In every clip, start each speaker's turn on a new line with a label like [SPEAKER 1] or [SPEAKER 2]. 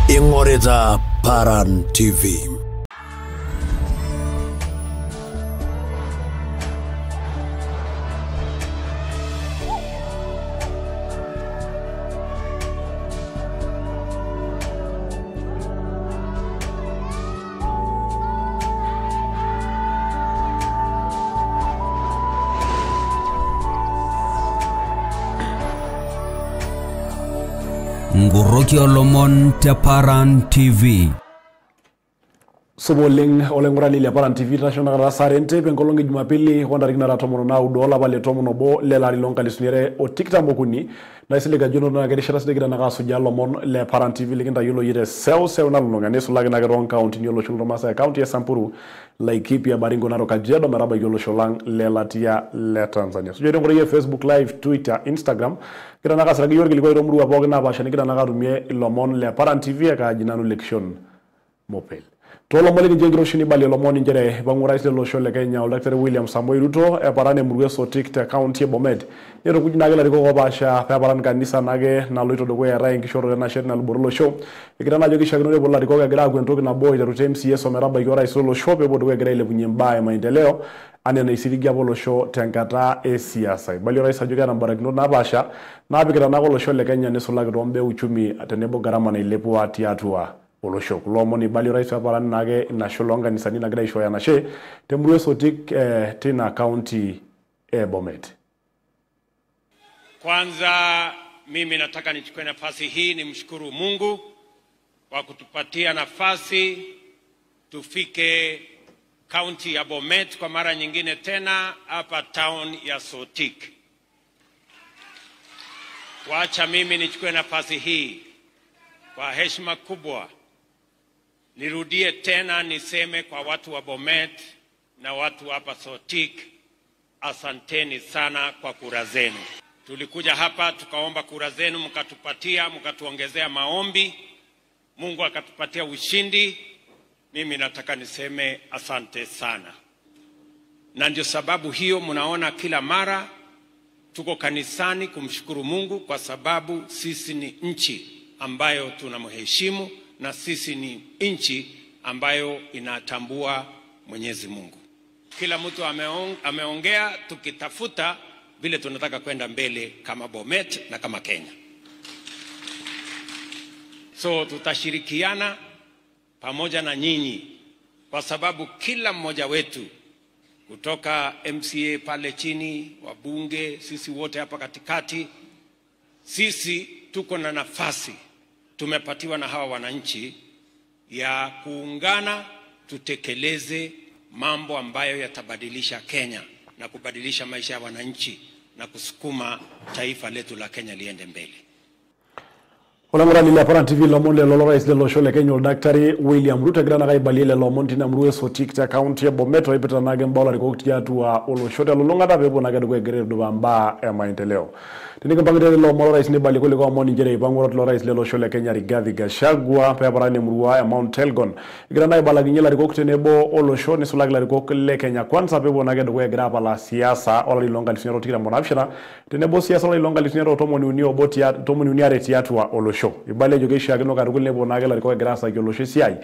[SPEAKER 1] Ingorita Paran TV.
[SPEAKER 2] Nkorroki Oolomon te Paran TV.
[SPEAKER 3] Suboling olengurani le Paran TV national rasare Enteipa enkolong Jumapili wandarikina ratomono na udola bale tomono bo lelari lonkalisuniere o tiktambo kuni na isiliga jono na gerishara sidigira na kasuja Oolomon le Paran TV likinda yulo yire sew na lunga nesu lagi na geron county nyolo chulo masa county ya Samburu Laikipia Baringo na Kajiado meraba yolo sholang lelatia le Tanzania. Sujede ngore Facebook live, Twitter, Instagram kira na kasra giyorgi ligo romru aboga na basha nikira na garumie Oolomon le Paran TV aka jinanu Lekishon Mopel. Tolo mali ni jengiro shini bali Oolomon njere bangu rais lelo shole Kenya o Dr. William Samoei Ruto e parane mrugeso tikta county Bomet yero kujinagela riko ko basha pe paran kanisa nage na loito dogo ya rai kishoro na national borolo show ikirana jogi shagino bola riko ga gra gwentoki na boy ya rutem CS omeraba yo rais lelo show pe bodo ga ile bunyemba ya maendeleo ane na isirigia bolo show tenkata e siasa bali rais ajoga na barakino na basha na abikira na bolo show le Kenya ne sola gdombe uchumi atenebo garama na ilepo atiatua Olosho Oolomon ibali rais wa Paran nage na sholonga ni sanina gida isho ya nashe temruwe sotik tina county Bomet.
[SPEAKER 4] Kwanza mimi nataka nichukue nafasi hii nimshukuru Mungu kwa kutupatia nafasi tufike county ya Bomet kwa mara nyingine tena hapa town ya Sotik. Wacha mimi nichukue nafasi hii kwa heshima kubwa nirudie tena niseme kwa watu wa Bomet na watu hapa Sotik, asanteni sana kwa kura zenu. Tulikuja hapa tukaomba kura zenu, mkatupatia, mkatuongezea maombi, Mungu akatupatia ushindi. Mimi nataka niseme asante sana. Na ndio sababu hiyo mnaona kila mara tuko kanisani kumshukuru Mungu, kwa sababu sisi ni nchi ambayo tunamheshimu na sisi ni nchi ambayo inatambua Mwenyezi Mungu. Kila mtu ameongea tukitafuta vile tunataka kwenda mbele kama Bomet na kama Kenya. So tutashirikiana pamoja na nyinyi, kwa sababu kila mmoja wetu kutoka MCA pale chini, wabunge, sisi wote hapa katikati, sisi tuko na nafasi tumepatiwa na hawa wananchi ya kuungana tutekeleze mambo ambayo yatabadilisha Kenya na kubadilisha maisha ya wananchi na kusukuma taifa letu la Kenya liende mbele.
[SPEAKER 3] Olengurani le Paran TV Oolomon le lolo rais lelo shole Kenya Dr. William Ruto grana kai bali le Oolomon tina mruwe Sotik ta county Bomet ipeta nage mbala riko tiatu wa Olosho lolonga da bebo nage do gere do bamba e maendeleo. Tinike bangere le Oolomon rais ni bali ko le Oolomon njere ibangoro lo rais lelo shole Kenya Rigathi Gachagua pe parane mruwa e Mount Elgon grana bala ginyela riko tenebo Olosho ni sulagla riko le Kenya kwanza bebo nage do gere bala siasa ola longa lisinero tira monafshana tenebo siasa ola longa lisinero tomoni unio botia tomoni uniare tiatu wa Olosho ibale jogeshi agino karugule bonagela riko grasa Olosho siai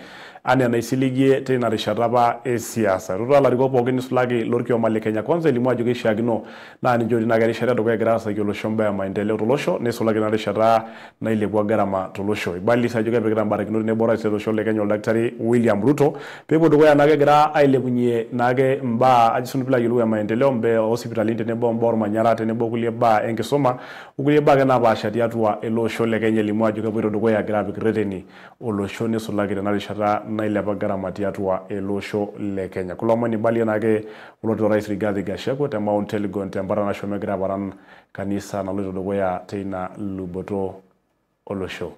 [SPEAKER 3] ane na isiligie tena risharaba e siasa rura la riko pogeni sulagi lorkio mali Kenya kwanza elimu jogeshi agino na ni jodi nagari shara do grasa Olosho mba maendeleo Olosho ne sulagi na rishara na ile bwa garama Olosho ibali sa joge begra barakino ne bora Olosho le Kenya Dr. William Ruto pebo do ya nage gra aile bunye nage mba ajisunu bila yulu ya maendeleo mbe hospitali ne bo mbor manyara te ne bo kulie ba enkisoma ukulie ba na ba shati atwa Olosho le Kenya elimu joge biro do ya graphic reteni Olosho ne sulagi na rishara na ile bagara matiatwa Olosho le Kenya Oolomon bali nage uloto rais Rigathi Gachagua te Mount Elgon te mbara na shomegra baran kanisa na loto dogo ya tena luboto Olosho.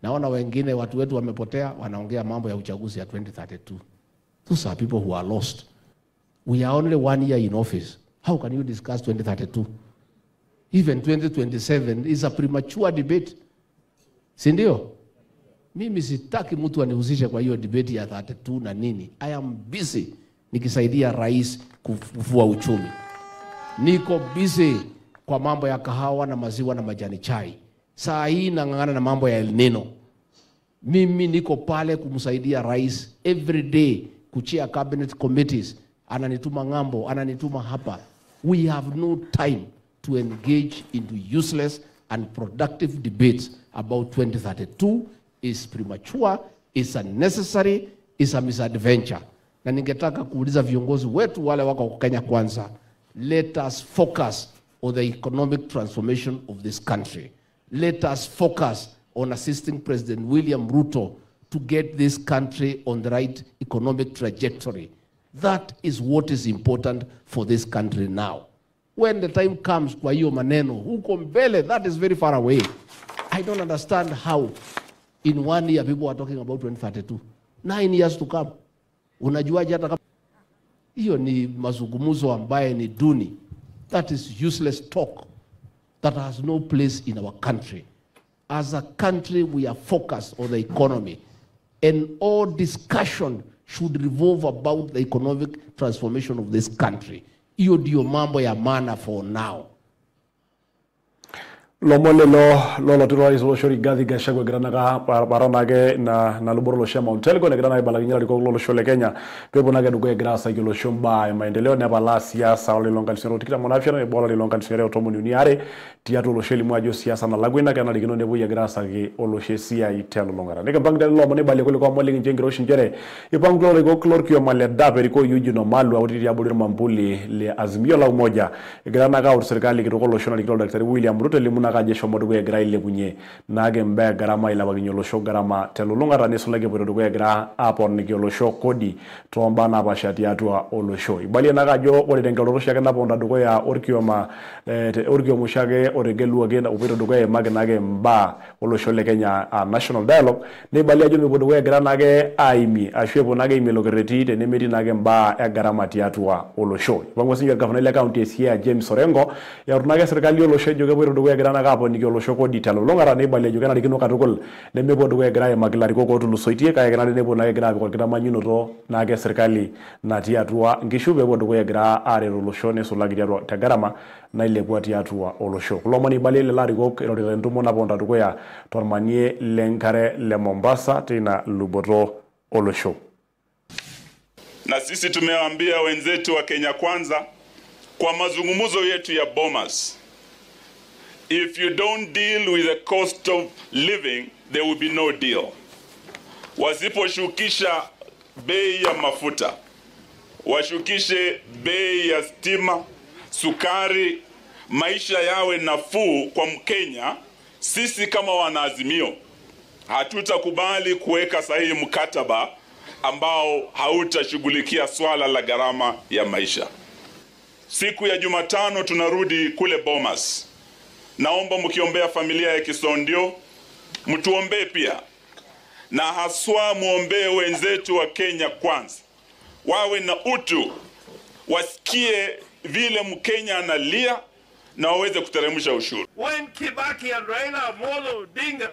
[SPEAKER 5] Naona wengine watu wetu wamepotea wanaongea mambo ya uchaguzi ya 2032. Those are people who are lost. We are only 1 year in office. How can you discuss 2032? Even 2027 is a premature debate. Sindio? Mimi sitaki mtu anihusishe kwa hiyo debate ya 32 na nini. I am busy nikisaidia rais kufufua uchumi. Niko busy kwa mambo ya kahawa na maziwa na majani chai. Saa hii nang'ang'ana na mambo ya El Nino. Mimi niko pale kumsaidia rais every day kuchia cabinet committees. Ananituma ngambo, ananituma hapa. We have no time to engage into useless and productive debates about 2032. Is premature, is unnecessary, is a misadventure. Na ningetaka kuuliza viongozi wetu wale wako Kenya Kwanza, let us focus on the economic transformation of this country. Let us focus on assisting President William Ruto to get this country on the right economic trajectory. That is what is important for this country now. When the time comes kwa hiyo maneno, huko mbele, that is very far away. I don't understand how in 1 year people are talking about 2032. 9 years to come. Unajuaje hata kama hiyo ni mazungumzo ambaye ni duni. That is useless talk that has no place in our country. As a country, we are focused on the economy, and all discussion should revolve about the economic transformation of this country. Hiyo ndio mambo ya maana for now.
[SPEAKER 3] Lomole lo tiro iso shori gadi gashagwe granaga paranage na luboro lo shema Mopel ne granaga balaginya liko lo shole Kenya pepo naga dugo grasa yo lo shomba maendeleo ne bala siasa ole longa sero tikita monafia ne bola le longa sero otomoni uniare tiato lo sheli mwajo siasa na lagwena kana ligino ne buya grasa ge olo shesia itelo longara ne bangda lo mone bale ko mole ngengero shinjere ipanglo le go klor kyo male dabe ko yuju no malu awti ya bolir mambuli le azimio la umoja granaga au serikali kitoko lo shona likolo daktari William Ruto limuna kajesho modugo ya gra ile bunye nage mbe garama ila baginyolo sho garama telulunga rane sulage bodugo ya gra apon nikolo sho kodi tomba na bashati yatua olo sho ibali naga jo ore dengelo sho kana bonda dugo ya orkioma orkio mushage oregelu agenda ubero dugo ya magnage mba olo sho le Kenya national dialogue ne bali ajo bodugo ya gra nage aimi ashwebo nage imelo gereti te nemeti nage mba ya garama yatua olo sho bango sinyo gavana ile county sia James Orengo ya runage serikali olo sho joge bodugo ya gra naga hapo nikolo shoko ditalo longara ne bale jugana dikino katukol ne mebo dugo gra ya maglari ko ko tulu soitie kaya gra ne bo na gra ko kita manyuno to na ge serikali na tia tuwa ngishu bebo dugo gra are lo shone so lagi ya tagarama na ile kwa tia tuwa olosho Oolomon bale le lari ko ro de ntumo na bonda dugo ya tormanie lenkare le Mombasa tena luboto olosho.
[SPEAKER 6] Na sisi tumewaambia wenzetu wa Kenya Kwanza kwa mazungumzo yetu ya Bomas, if you don't deal with the cost of living, there will be no deal. Wasiposhukisha bei ya mafuta, washukishe bei ya stima, sukari, maisha yawe nafuu kwa Mkenya, sisi kama wanaazimio hatutakubali kuweka sahihi mkataba ambao hautashughulikia swala la gharama ya maisha. Siku ya Jumatano tunarudi kule Bomas. Naomba mkiombea familia ya Kisondio, mtuombee pia. Na haswa muombee wenzetu wa Kenya Kwanza. Wawe na utu, wasikie vile Mkenya analia na waweze kuteremsha ushuru.
[SPEAKER 7] When Kiyaki and Raila Amolo Odinga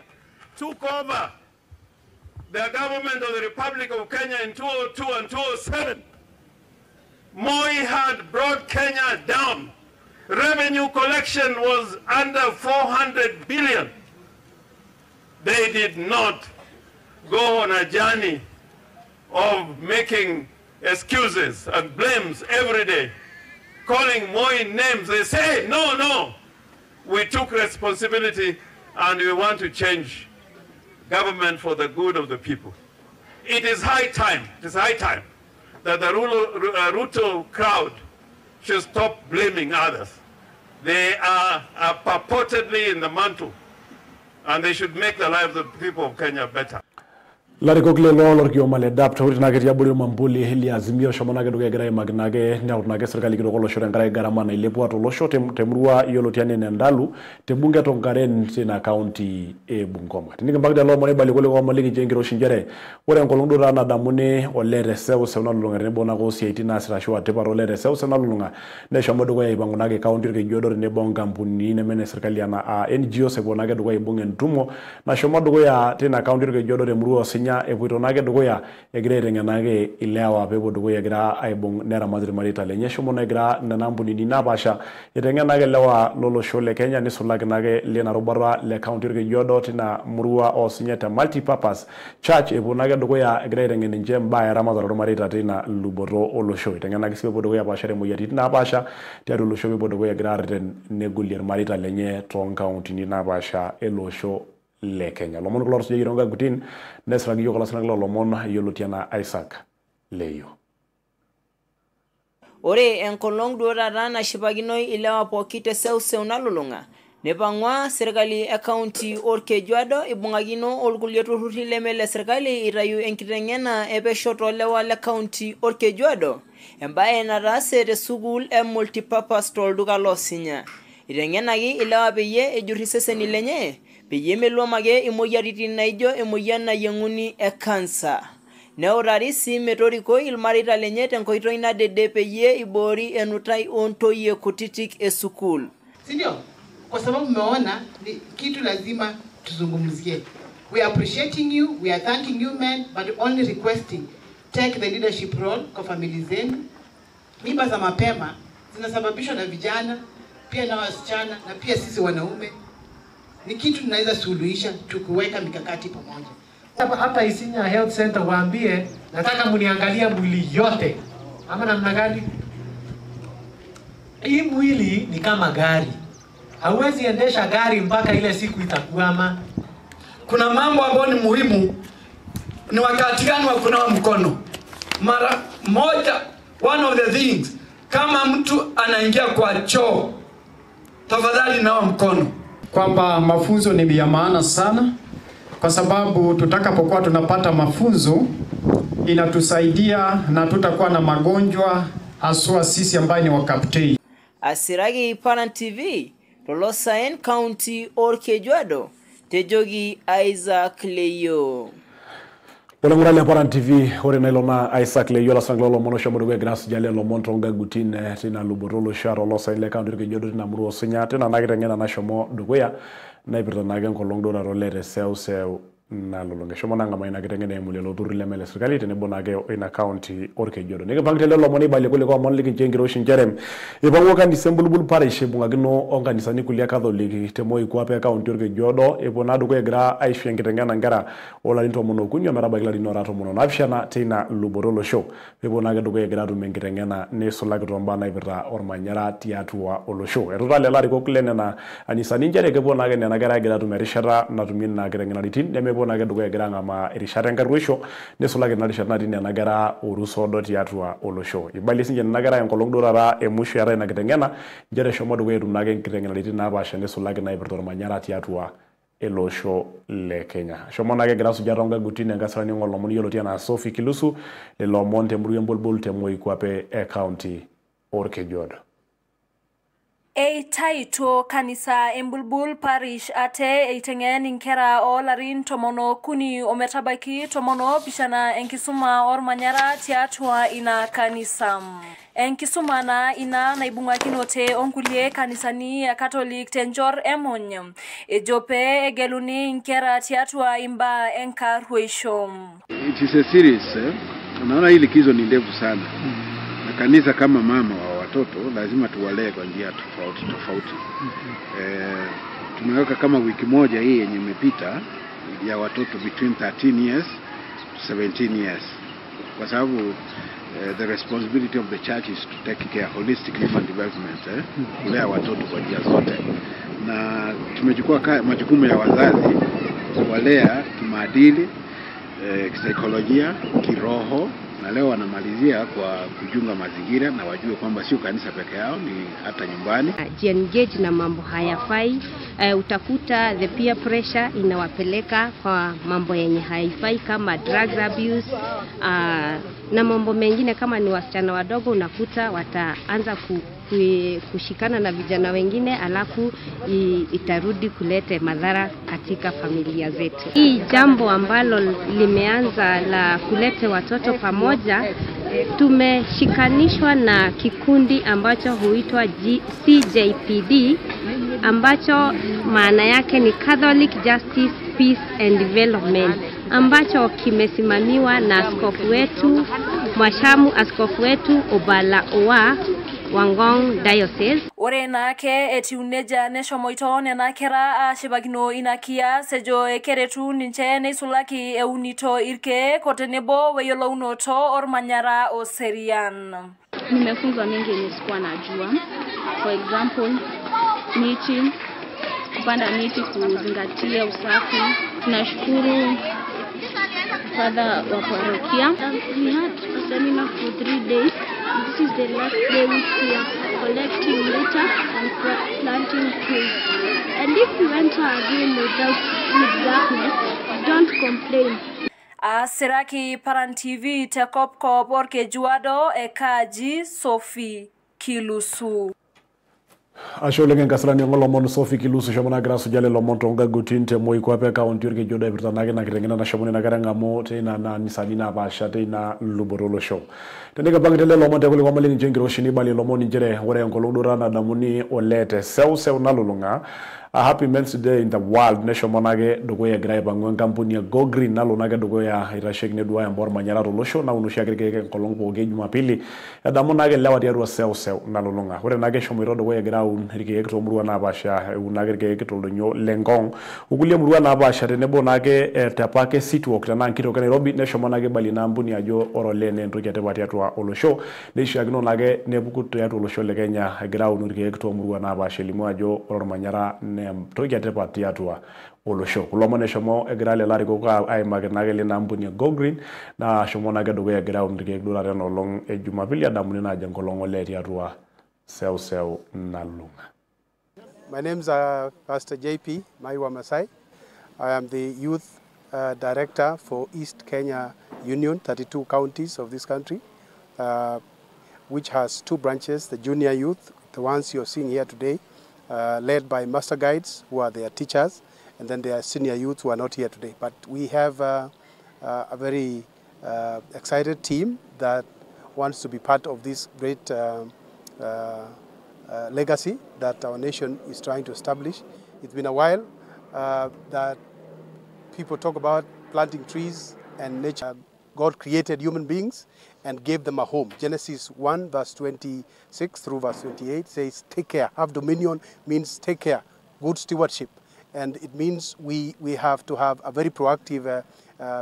[SPEAKER 7] took over the government of the Republic of Kenya in 2002 and 2007, Moi had brought Kenya down. Revenue collection was under 400 billion. They did not go on a journey of making excuses and blames every day, calling Moi names. They say, no, we took responsibility and we want to change government for the good of the people. It is high time that the Ruto crowd should stop blaming others. They are purportedly in the mantle, and they should make the lives of the people of Kenya better.
[SPEAKER 3] Lari kokle lor kyo male dap tawri na getia buri mambuli heli azimio shomana ge duge gra magnage nyaut na ge serikali ki dokolo shore ngara garama na ilepo ato losho temrua yolo tiane ndalu tebunge to ngaren sina county e Bungoma tinike bagda lo mone bali ko mo ligi jengiro shinjere wore ko londo rana damune olere sewo sewna lulunga ne bona ko sieti na sira shwa te paro olere sewo sewna lulunga ne shomo dugo e bangu nage county ke jodor ne bonga mpuni ne mene serikali yana NGO se bona ge dugo e bungen tumo na shomo dugo ya tena county ke jodor mruo sinya Kenya epoito nake dukuya egira aitengenaki ilewa peepuo dukuya egira aibung neramat irmareita lenye shomo negira nena ambunini napaasha aitengenaki ilewa lolosho le Kenya nisulaki nake lena rubata le county Orkejuado tina murua osinye te multipurpose church epuo nake dukuya egira aitengen ninche mbaa eramatare ormareita tina luboto olosho aitengenaki sii peepuo dukuya paashare moyiaritin napaasha tiatua olosho peepuo dukuya egira areten negolie irmareita lenye toonkauntini napaasha elosho le Kenya. Lomon kulo tusuja yironga gutin nesragi yoko lasana kulo lomon yioloti ana Isaac Leyo.
[SPEAKER 8] Ore enkolong duo taata nashipakinoi ilewa pooki te seuseu nalulung'a nepang'ua serikali e county Orkejuado ibung'akino orkulie turruri leme le serikali itayu enkiteng'ena epesho toolewa le county Orkejuado embaye nataase te sukuul e multipurpose tolduka loosinya. Iteng'enaki ilewa peyie ejurri seseni lenye peyie meluam ake imoyiaritin naijo emoyian nayieng'uni e cancer. Neutari sii metorikoi ilmareita lenye tenkoitoi nadede peyie iboori enutai ontoyie kutitik e sukuul.
[SPEAKER 9] Sindio? Kwa sababu mmeona ni kitu lazima tuzungumzie. We are appreciating you, we are thanking you men, but only requesting take the leadership role kwa familia zenu. Mimba za mapema zinasababishwa na vijana, pia na wasichana na pia sisi wanaume. Ni kitu tunaweza suluhisha tukiweka mikakati pamoja.
[SPEAKER 10] Hata Isinya Health Center waambie nataka mniangalia mwili yote. Ama namna gani? Hii mwili ni kama gari. Hauwezi endesha gari mpaka ile siku itakuama.
[SPEAKER 11] Kuna mambo ambayo ni muhimu. Ni wakati gani wa kunawa mkono? Mara moja, one of the things, kama mtu anaingia kwa choo, tafadhali nawa mkono.
[SPEAKER 12] Kwamba mafunzo ni ya maana sana kwa sababu tutakapokuwa tunapata mafunzo inatusaidia na tutakuwa na magonjwa haswa sisi ambaye ni wakaptei.
[SPEAKER 8] Asiragi Parent TV Lolosaen County Orkejuado Tejogi Isaac Leyo.
[SPEAKER 3] Wala ngurali ya Parent TV ore nailona Isaac Leyo la sanglolo monosho mudugwe grass jale lo montonga gutin tina luborolo sharo lo saile County Orkejuado tina muru sinya tina nagitengena na shomo dugweya na ibirta nagen kolong dora rolere seu na lolonge shomo nanga maina kitengene mulelo turile mele serikali tenebo nage ina county Orkejuado nige bangtele lo moni bale kule kwa monliki njengiro shinjerem ibango kanisa mbulubulu parish bungagino onganisa ni kulia Catholic temo ikwape county Orkejuado ebonadu ko egra aishu ngitengena ngara ola into mono kunyo meraba gila dinorato mono nafshana tina luborolo show ebonage duko egra du mengitengena ne solaki tomba na ibirta ormanyara tiatua olosho erutale lari ko kulene na anisa ninjere kebonage na ngara egra du merishara na tumina ngitengena litin deme bona ke duko egira ngama irishara nkarwisho nesulake na rishara natine nagara urusodo tiatua olosho ibali sinje nagara enkolong dorara emusho yara na kitengena jere shomo duko etum nage kitengena litin na basha nesulake na ibirtor manyara tiatua elosho le Kenya shomo nage grasu jaronga gutine ngasarani ngolomon yolotia na Sophie Kilusu le Lomonte mbulbul temo ikwape e county Orkejuado.
[SPEAKER 13] Taito kanisa embulbul parish ate itengeni nkera olarin tomono kuni ometabaki tomono bishana enkisuma ormanyara tiatua ina kanisa. Enkisuma na ina naibunga kinote onkulie kanisani ya Catholic tenjor emony. Ejope egeluni nkera tiatua imba enkarwisho.
[SPEAKER 14] It is a series. Unaona hii likizo ni ndefu sana. Na kanisa kama mama wa watoto lazima tuwalee kwa njia tofauti. Tumeweka kama wiki moja hii yenye imepita ya watoto between 13 years to 17 years. Kwa sababu the responsibility of the church is to take care holistic infant development, kulea watoto kwa njia zote. Na tumechukua majukumu ya wazazi kuwalea kimaadili, kisaikolojia, kiroho, na leo wanamalizia kwa kujunga mazingira na wajue kwamba sio kanisa peke yao, ni hata nyumbani.
[SPEAKER 15] Engage na mambo hayafai, utakuta the peer pressure inawapeleka kwa mambo yenye haifai kama drugs abuse, na mambo mengine kama ni wasichana wadogo unakuta wataanza kushikana na vijana wengine alafu itarudi kulete madhara katika familia zetu. Hii jambo ambalo limeanza la kulete watoto pamoja, tumeshikanishwa na kikundi ambacho huitwa CJPD ambacho maana yake ni Catholic Justice, Peace and Development ambacho kimesimamiwa na askofu wetu Mwashamu, askofu wetu Obala Owa Wangong Diocese.
[SPEAKER 13] Ore nake etiuneja neshomoito nena kera ashipakino inakia sejo ekeretu ninche neisulaki eunito irkeek otenebo weyolounoto ormanyara oserian.
[SPEAKER 16] Nimefunzwa mengi yenye sikuwa najua. For example, miti, kupanda miti, kuzingatia usafi. Tunashukuru Father wa parokia. We had a seminar for 3 days. This is the last day which we are collecting litter and planting trees. And if we went again with darkness, don't complain.
[SPEAKER 13] Siraki Paran TV tekopko porke juado ekaji Sophie Kilusu.
[SPEAKER 3] Ashole kasarani Oolomon Sophie Kilusu shamona grasu jale lomon tonga gutinte moi kwa pe county urke joda birtanage na kirengena na shamone na karanga mo tena na nisanina basha tena luborolo show. Tendeka bangitele lomon te kule kwamali njengiro shini bali lomon njere wore nkolodora na damuni olete sew nalulunga. A happy Men's Day in the world. Nesho monage dogo ya gira bangwen kampuni ya Go Green nalo naga dogo ya irashek ne duwa ya mbor manyara rolosho na unushia kirike kolongo oge Jumapili. Ya damu nage lewa diaru sew nalo lunga. Wore nage shomiro dogo ya gira unrike yekto mruwa na basha unage rike yekto lonyo lengong. Ugulia mruwa na basha tenebo nage tapake sitwalk na nkito Nairobi nesho monage bali na mbuni ajo orolene ntuki ya tebati atua olosho. Nesho agino nage nebukutu ya olosho le Kenya gira unrike yekto mruwa na basha limu ajo oror manyara toki atepati atua olosho Oolomon shomo egrale lari ko ay magnage le nampuni Go Green na shomo nage dogo egra unrike dura ren olong e Jumapili adamuni na jankolongo leti atua sew nalunga.
[SPEAKER 17] My name is Pastor JP Maiwa Masai. I am the youth director for East Kenya Union, 32 counties of this country, which has 2 branches, the junior youth, the ones you're seeing here today, led by master guides who are their teachers, and then there are senior youth who are not here today. But we have a very excited team that wants to be part of this great legacy that our nation is trying to establish. It's been a while that people talk about planting trees and nature. God created human beings and gave them a home. Genesis 1 verse 26 through verse 28 says, take care, have dominion means take care, good stewardship. And it means we have to have a very proactive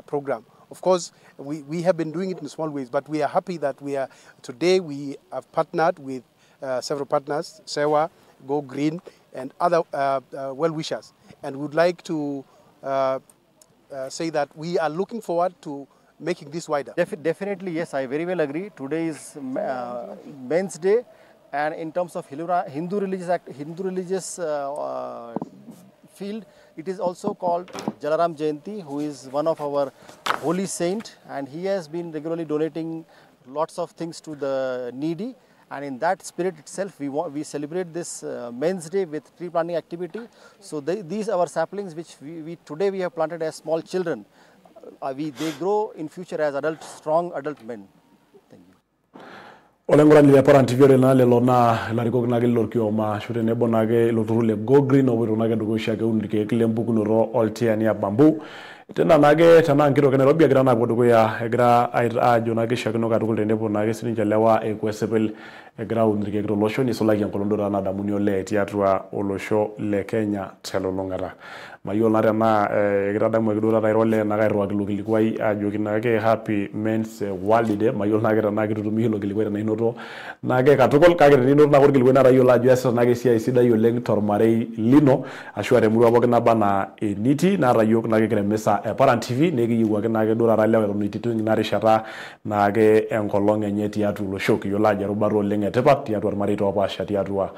[SPEAKER 17] program. Of course, we have been doing it in small ways, but we are happy that today we have partnered with several partners, Sewa, Go Green, and other well-wishers. And we would like to say that we are looking forward to making this wider.
[SPEAKER 18] Definitely, yes, I very well agree. Today is Men's Day, and in terms of Hindu religious field, it is also called Jalaram Jayanti, who is one of our holy saint, and he has been regularly donating lots of things to the needy. And in that spirit itself, we celebrate this Men's Day with tree planting activity. So these are our saplings, which today we have planted as small children. They grow in future as strong adult men. Thank you.
[SPEAKER 3] Olengora ni Paran TV na le lona la riko na gelo kyo ma shute ne bonage lo turule Go Green over na dogo shake unrike klembu kunoro oltiani ya bambu. Tena nage tana ngiro Nairobi agra na bodogo ya agra aira jona ke shake no ka tukul ne bonage sininja lewa e kwesepel agra unrike gro losho ni sola yan kolondora na damunio le tiatua olosho le Kenya telo longara. Mayo na rena agra damu gdora rairole na gairo aglugi kwai ajo kinage happy Men's World Day mayo na gra na gitu mi lo gilwe na inoto nage katukol kage nino na gorgil wena rayo la jesa nage sia isida yo leng tormarei lino ashware muru abogna bana niti na rayo nage kre mesa Paran TV negi yiwa nage dora ralewa niti tu nginari shata nage enkolong enyeti atu lo shoki yo la jaru baro leng etepat ya tormarei to ba shati atwa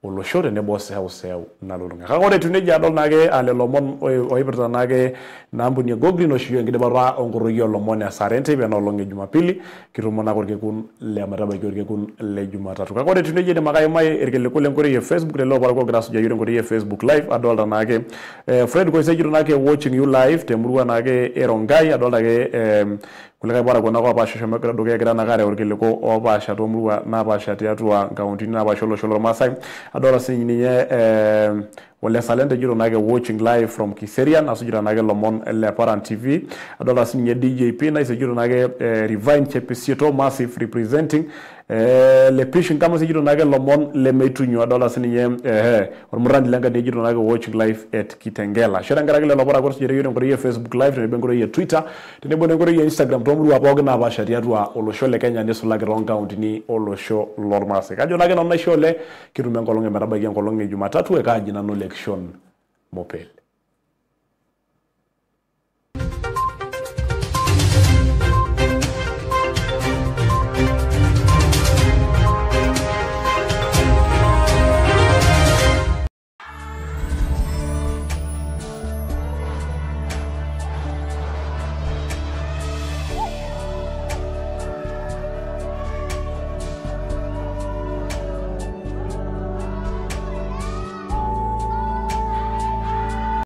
[SPEAKER 3] olosho ne bosse house nalulunga kagore tuneja dol nage ale Oolomon oiberta nage nambu ni Go Green oshiyo ngide barra Nkorroki Oolomon asarente be no longe Jumapili kirumona korke kun le amaraba korke kun le Jumatatu kagore tuneje de magai mai ergele kule Nkorroki Facebook le lo barko grasu jayure Nkorroki Facebook live adolta nage Fred ko sejiru nage watching you live temruwa nage erongai adolta nage kulega bara gona kwa basho shomekra doge gra na gare orgele ko obasha to mruwa na basha tiatua kaunti na basho lo Masai adora sinye Ole Salente jiro nage watching live from Kiserian asujira nage Lomon le Paran TV adola sinye DJP na isujiro nage Revine Chepesieto massive representing Lekishon kama sijiro nage Lomon le Meitunyo adola sinye ormurandi lenga jiro nage watching live at Kitengela shera ngarage le lobora kwa sijiro ngoro ye Facebook live ne bengoro ye Twitter tene bone ngoro ye Instagram tomru apoga na bashari atwa olosho le Kenya ndeso lage wrong count ni olosho lormase kajo nage nonna shole kirume ngolonge marabagi ngolonge Jumatatu ekaji na no Lekishon Mopel.